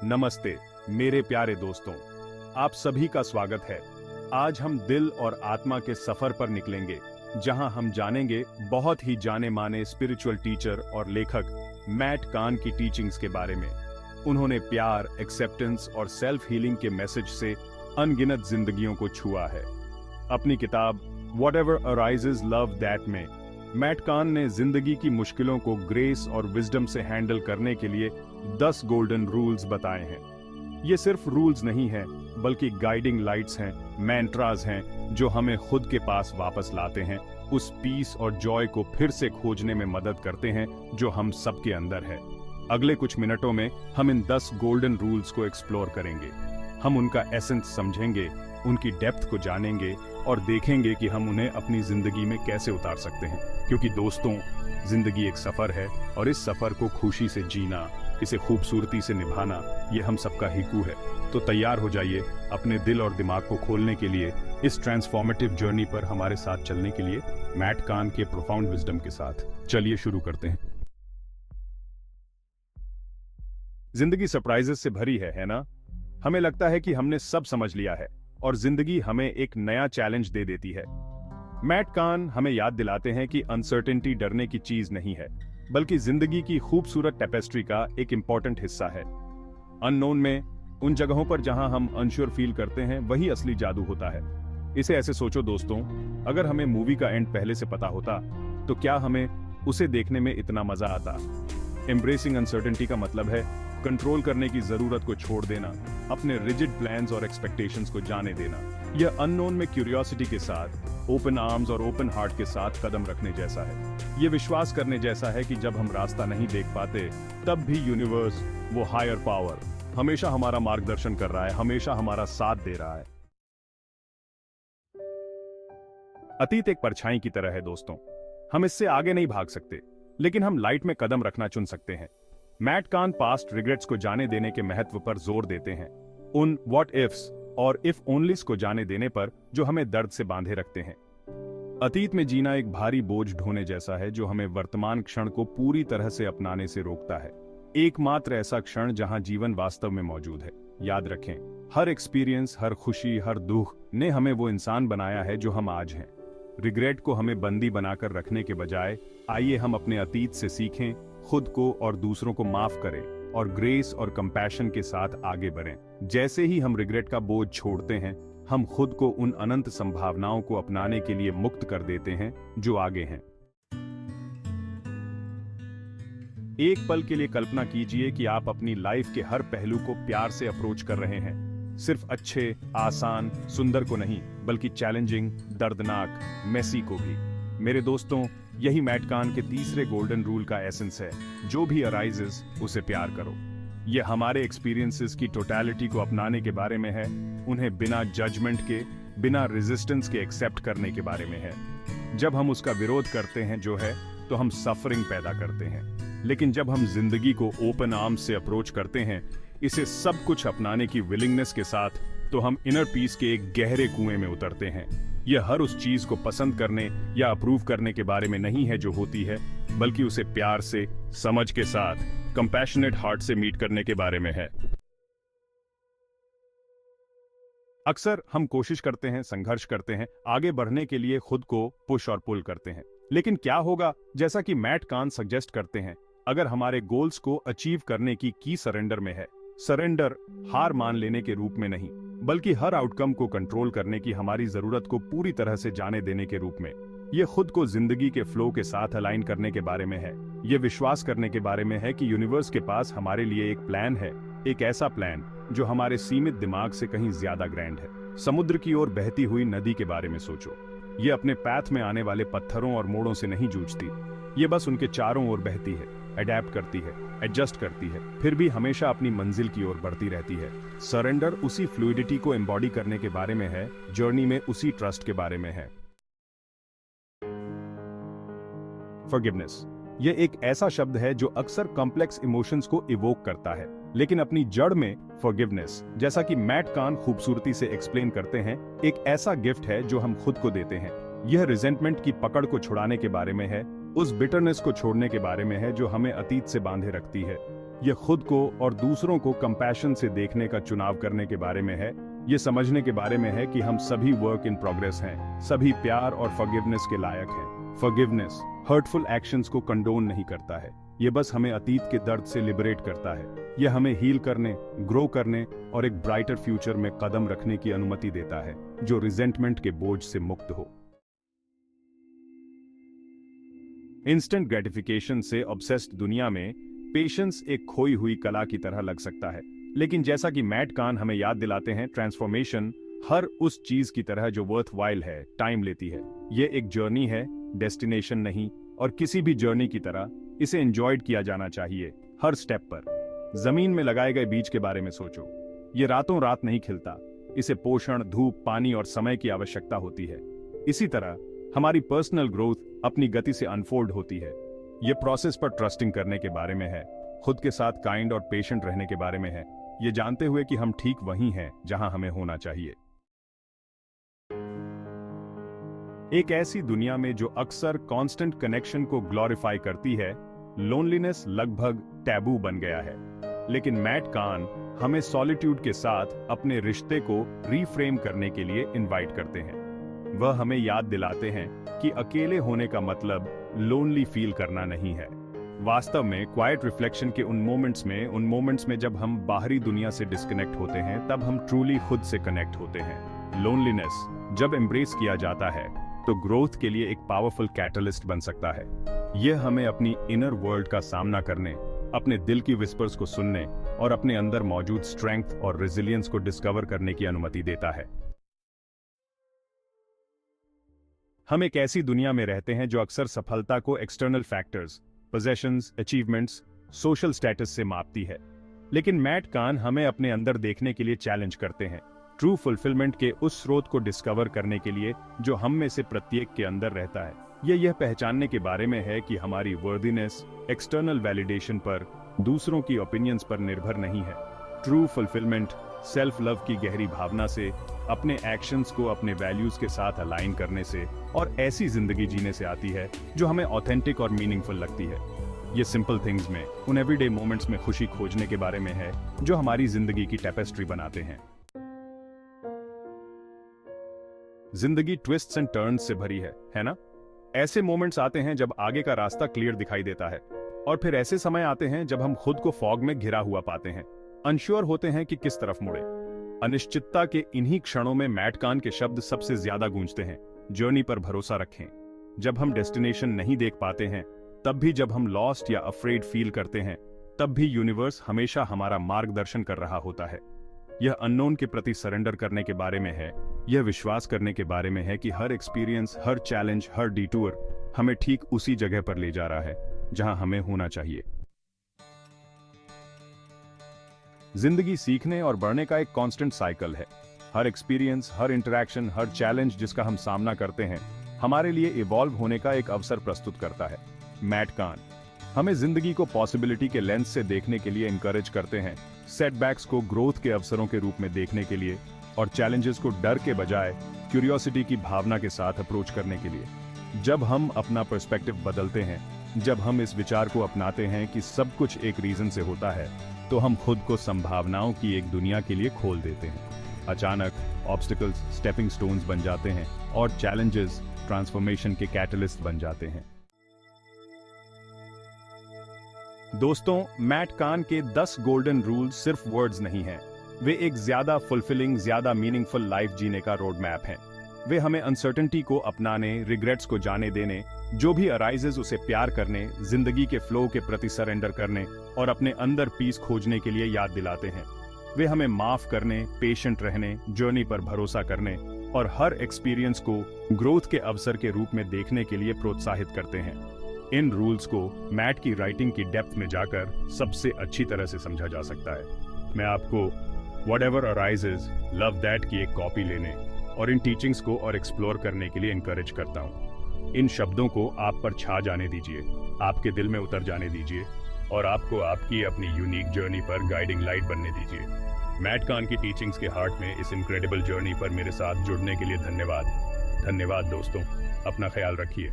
नमस्ते मेरे प्यारे दोस्तों, आप सभी का स्वागत है। आज हम दिल और आत्मा के सफर पर निकलेंगे, जहां हम जानेंगे बहुत ही जाने माने स्पिरिचुअल टीचर और लेखक मैट कान की टीचिंग्स के बारे में। उन्होंने प्यार, एक्सेप्टेंस और सेल्फ हीलिंग के मैसेज से अनगिनत जिंदगियों को छुआ है। अपनी किताब व्हाटएवर अराइजेस लव दैट में मैट कान ने जिंदगी की मुश्किलों को ग्रेस और विजडम से हैंडल करने के लिए 10 गोल्डन रूल्स बताए हैं। ये सिर्फ रूल्स नहीं हैं, बल्कि गाइडिंग लाइट्स हैं, मैंट्रास हैं, जो हमें खुद के पास वापस लाते हैं, उस पीस और जॉय को फिर से खोजने में मदद करते हैं जो हम सबके अंदर है। अगले कुछ मिनटों में हम इन 10 गोल्डन रूल्स को एक्सप्लोर करेंगे। हम उनका एसेंस समझेंगे, उनकी डेप्थ को जानेंगे और देखेंगे कि हम उन्हें अपनी जिंदगी में कैसे उतार सकते हैं। क्योंकि दोस्तों, जिंदगी एक सफर है और इस सफर को खुशी से जीना, इसे खूबसूरती से निभाना, ये हम सबका हिकू है। तो तैयार हो जाइए अपने दिल और दिमाग को खोलने के लिए, इस ट्रांसफॉर्मेटिव जर्नी पर हमारे साथ चलने के लिए मैट कान के प्रोफाउंड विजडम के साथ। चलिए शुरू करते हैं। जिंदगी सरप्राइजेस से भरी है ना? हमें लगता है कि हमने सब समझ लिया है और जिंदगी हमें एक नया चैलेंज दे देती है। मैट कान हमें याद दिलाते हैं कि अनसर्टेनिटी डरने की चीज नहीं है, बल्कि जिंदगी की खूबसूरत टेपेस्ट्री का एक इंपॉर्टेंट हिस्सा है। अननोन में, उन जगहों पर जहां हम अनश्योर फील करते हैं, वही असली जादू होता है। इसे ऐसे सोचो दोस्तों, अगर हमें मूवी का एंड पहले से पता होता तो क्या हमें उसे देखने में इतना मजा आता। एम्ब्रेसिंग अनसर्टेनिटी का मतलब है कंट्रोल करने की जरूरत को छोड़ देना, अपने रिजिड प्लान्स और एक्सपेक्टेशंस को जाने देना। यह अननोन में क्यूरियोसिटी के साथ, ओपन आर्म्स और ओपन हार्ट के साथ कदम रखने जैसा है। यह विश्वास करने जैसा है कि जब हम रास्ता नहीं देख पाते, तब भी यूनिवर्स, वो हायर पावर, हमेशा हमारा मार्गदर्शन कर रहा है, हमेशा हमारा साथ दे रहा है। अतीत एक परछाई की तरह है दोस्तों। हम इससे आगे नहीं भाग सकते, लेकिन हम लाइट में कदम रखना चुन सकते हैं। मैट कान पास्ट रिग्रेट्स को जाने देने के महत्व पर जोर देते हैं, उन व्हाट इफ्स और इफ ओनलीस को जाने देने पर जो हमें दर्द से बांधे रखते हैं। अतीत में जीना एक भारी बोझ ढोने जैसा है जो हमें वर्तमान क्षण को पूरी तरह से अपनाने से रोकता है। एकमात्र ऐसा क्षण जहां जीवन वास्तव में मौजूद है। याद रखें, हर एक्सपीरियंस, हर खुशी, हर दुख ने हमें वो इंसान बनाया है जो हम आज हैं। रिग्रेट को हमें बंदी बनाकर रखने के बजाय, आइए हम अपने अतीत से सीखें, खुद को और दूसरों को माफ करें और ग्रेस और कंपैशन के साथ आगे बढ़ें। जैसे ही हम रिग्रेट का बोझ छोड़ते हैं, हम खुद को उन अनंत संभावनाओं को अपनाने के लिए मुक्त कर देते हैं जो आगे हैं। एक पल के लिए कल्पना कीजिए कि आप अपनी लाइफ के हर पहलू को प्यार से अप्रोच कर रहे हैं। सिर्फ अच्छे, आसान, सुंदर को नहीं, बल्कि चैलेंजिंग, दर्दनाक, मेसी को भी। मेरे दोस्तों, यही मैट कान के तीसरे गोल्डन रूल का एसेंस है। जो भी अराइजेस, उसे प्यार करो। यह हमारे एक्सपीरियंसेस की टोटलिटी को अपनाने के बारे में है, उन्हें बिना जजमेंट के, बिना रेजिस्टेंस के एक्सेप्ट करने के बारे में है। जब हम उसका विरोध करते हैं जो है, तो हम सफरिंग पैदा करते हैं। लेकिन जब हम जिंदगी को ओपन आर्म्स से अप्रोच करते हैं, इसे सब कुछ अपनाने की विलिंगनेस के साथ, तो हम इनर पीस के एक गहरे कुएं में उतरते हैं। यह हर उस चीज को पसंद करने या अप्रूव करने के बारे में नहीं है जो होती है, बल्कि उसे प्यार से, समझ के साथ, कंपैशनेट हार्ट से मीट करने के बारे में है। अक्सर हम कोशिश करते हैं, संघर्ष करते हैं, आगे बढ़ने के लिए खुद को पुश और पुल करते हैं। लेकिन क्या होगा, जैसा कि मैट कान सजेस्ट करते हैं, अगर हमारे गोल्स को अचीव करने की सरेंडर में है। सरेंडर हार मान लेने के रूप में नहीं, बल्कि हर आउटकम को कंट्रोल करने की हमारी जरूरत को पूरी तरह से जाने देने के रूप में। यह खुद को जिंदगी के फ्लो के साथ अलाइन करने के बारे में है। यह विश्वास करने के बारे में है कि यूनिवर्स के पास हमारे लिए एक प्लान है, एक ऐसा प्लान जो हमारे सीमित दिमाग से कहीं ज्यादा ग्रैंड है। समुद्र की ओर बहती हुई नदी के बारे में सोचो। यह अपने पैथ में आने वाले पत्थरों और मोड़ों से नहीं जूझती। ये बस उनके चारों ओर बहती है, अडेप्ट करती है, एडजस्ट करती है, फिर भी हमेशा अपनी मंजिल की ओर बढ़ती रहती है। सरेंडर उसी फ्लूइडिटी को एम्बॉडी करने के बारे में है, जर्नी में उसी ट्रस्ट के बारे में है। फॉरगिवनेस, यह एक ऐसा शब्द है जो अक्सर कॉम्प्लेक्स इमोशंस को इवोक करता है, लेकिन अपनी जड़ में फॉरगिवनेस, जैसा कि मैट कान खूबसूरती से एक्सप्लेन करते हैं, एक ऐसा गिफ्ट है जो हम खुद को देते हैं। यह रिजेंटमेंट की पकड़ को छुड़ाने के बारे में है, उस बिटरनेस को छोड़ने के बारे में है जो हमें अतीत से बांधे रखती है। ये खुद को और दूसरों को कंपैशन से देखने का चुनाव करने के बारे में है। ये समझने के बारे में है कि हम सभी वर्क इन प्रोग्रेस हैं, सभी प्यार और फॉरगिवनेस के लायक हैं। फॉरगिवनेस हर्टफुल एक्शंस को कंडोन नहीं करता है, ये बस हमें अतीत के दर्द से लिबरेट करता है। यह हमें हील करने, ग्रो करने और एक ब्राइटर फ्यूचर में कदम रखने की अनुमति देता है, जो रिजेंटमेंट के बोझ से मुक्त हो। इंस्टेंट ग्रेटिफिकेशन से ऑब्सेस्ड दुनिया में पेशेंस एक खोई हुई कला की तरह लग सकता है, लेकिन जैसा कि मैट कान हमें याद दिलाते हैं, ट्रांसफॉर्मेशन हर उस चीज की तरह जो वर्थ वाइल है, टाइम लेती है। ये एक जर्नी है, डेस्टिनेशन नहीं, और किसी भी जर्नी की तरह इसे एंजॉयड किया जाना चाहिए हर स्टेप पर। जमीन में लगाए गए बीज के बारे में सोचो, ये रातों रात नहीं खिलता, इसे पोषण, धूप, पानी और समय की आवश्यकता होती है। इसी तरह हमारी पर्सनल ग्रोथ अपनी गति से अनफोल्ड होती है। ये प्रोसेस पर ट्रस्टिंग करने के बारे में है, खुद के साथ काइंड और पेशेंट रहने के बारे में है, ये जानते हुए कि हम ठीक वहीं हैं जहां हमें होना चाहिए। एक ऐसी दुनिया में जो अक्सर कांस्टेंट कनेक्शन को ग्लोरीफाई करती है, लोनलीनेस लगभग टैबू बन गया है। लेकिन मैट कान हमें सॉलिट्यूड के साथ अपने रिश्ते को रीफ्रेम करने के लिए इनवाइट करते हैं। वह हमें याद दिलाते हैं कि अकेले होने का मतलब लोनली फील करना नहीं है। वास्तव में क्वाइट रिफ्लेक्शन के उन मोमेंट्स में जब हम बाहरी दुनिया से डिस्कनेक्ट होते हैं, तब हम ट्रूली खुद से कनेक्ट होते हैं। लोनलीनेस जब एम्ब्रेस किया जाता है तो ग्रोथ के लिए एक पावरफुल कैटलिस्ट बन सकता है। यह हमें अपनी इनर वर्ल्ड का सामना करने, अपने दिल की विस्पर्स को सुनने और अपने अंदर मौजूद स्ट्रेंथ और रेजिलियंस को डिस्कवर करने की अनुमति देता है। हम एक ऐसी दुनिया में रहते हैं जो अक्सर सफलता को external factors, possessions, achievements, social status से मापती है। लेकिन मैट कान हमें अपने अंदर देखने के लिए चैलेंज करते हैं, ट्रू फुलफिलमेंट के उस स्रोत को डिस्कवर करने के लिए जो हम में से प्रत्येक के अंदर रहता है। यह पहचानने के बारे में है कि हमारी वर्दीनेस एक्सटर्नल वैलिडेशन पर, दूसरों की ओपिनियंस पर निर्भर नहीं है। ट्रू फुलफिलमेंट सेल्फ लव की गहरी भावना से, अपने एक्शंस को अपने वैल्यूज के साथ अलाइन करने से और ऐसी जिंदगी जीने से आती है जो हमें ऑथेंटिक और मीनिंगफुल लगती है। ये सिंपल थिंग्स में, उन एवरीडे मोमेंट्स में खुशी खोजने के बारे में है जो हमारी जिंदगी की टेपेस्ट्री बनाते हैं। जिंदगी ट्विस्ट्स एंड टर्न्स से भरी है ना? ऐसे मोमेंट्स आते हैं जब आगे का रास्ता क्लियर दिखाई देता है, और फिर ऐसे समय आते हैं जब हम खुद को फॉग में घिरा हुआ पाते हैं, अनश्योर होते हैं कि किस तरफ मुड़े। अनिश्चितता के इन्हीं क्षणों में मैट कान के शब्द सबसे ज्यादा गूंजते हैं, जर्नी पर भरोसा रखें। जब हम डेस्टिनेशन नहीं देख पाते हैं, तब भी जब हम लॉस्ट या अफ्रेड फील करते हैं, तब भी यूनिवर्स हमेशा हमारा मार्गदर्शन कर रहा होता है। यह अननोन के प्रति सरेंडर करने के बारे में है, यह विश्वास करने के बारे में है कि हर एक्सपीरियंस, हर चैलेंज, हर डिटूर हमें ठीक उसी जगह पर ले जा रहा है जहां हमें होना चाहिए। जिंदगी सीखने और बढ़ने का एक कांस्टेंट साइकिल है। हर एक्सपीरियंस, हर इंटरैक्शन, हर चैलेंज जिसका हम सामना करते हैं, हमारे लिए इवॉल्व होने का एक अवसर प्रस्तुत करता है। मैट कान हमें जिंदगी को पॉसिबिलिटी के लेंस से देखने के लिए इंकरेज करते हैं, सेटबैक्स को ग्रोथ के अवसरों के रूप में देखने के लिए, और चैलेंजेस को डर के बजाय क्यूरियोसिटी की भावना के साथ अप्रोच करने के लिए। जब हम अपना पर्सपेक्टिव बदलते हैं, जब हम इस विचार को अपनाते हैं कि सब कुछ एक रीजन से होता है, तो हम खुद को संभावनाओं की एक दुनिया के लिए खोल देते हैं। अचानक ऑब्स्टिकल्स स्टेपिंग स्टोन्स बन जाते हैं और चैलेंजेस ट्रांसफॉर्मेशन के कैटलिस्ट बन जाते हैं। दोस्तों, मैट कान के 10 गोल्डन रूल सिर्फ वर्ड्स नहीं हैं, वे एक ज्यादा फुलफिलिंग, ज्यादा मीनिंगफुल लाइफ जीने का रोड मैप हैं। वे हमें अनसर्टेनिटी को अपनाने, रिग्रेट्स को जाने देने, जो भी अराइजेस उसे प्यार करने, जिंदगी के फ्लो के प्रति सरेंडर करने और अपने अंदर पीस खोजने के लिए याद दिलाते हैं। वे हमें माफ करने, पेशेंट रहने, जर्नी पर भरोसा करने और हर एक्सपीरियंस को ग्रोथ के अवसर के रूप में देखने के लिए प्रोत्साहित करते हैं। इन रूल्स को मैट की राइटिंग की डेप्थ में जाकर सबसे अच्छी तरह से समझा जा सकता है। मैं आपको व्हाटएवर अराइजेस, लव दैट की एक कॉपी लेने और इन टीचिंग्स को और एक्सप्लोर करने के लिए इनकरेज करता हूँ। इन शब्दों को आप पर छा जाने दीजिए, आपके दिल में उतर जाने दीजिए और आपको आपकी अपनी यूनिक जर्नी पर गाइडिंग लाइट बनने दीजिए। मैट कान की टीचिंग्स के हार्ट में इस इनक्रेडिबल जर्नी पर मेरे साथ जुड़ने के लिए धन्यवाद। धन्यवाद दोस्तों, अपना ख्याल रखिए।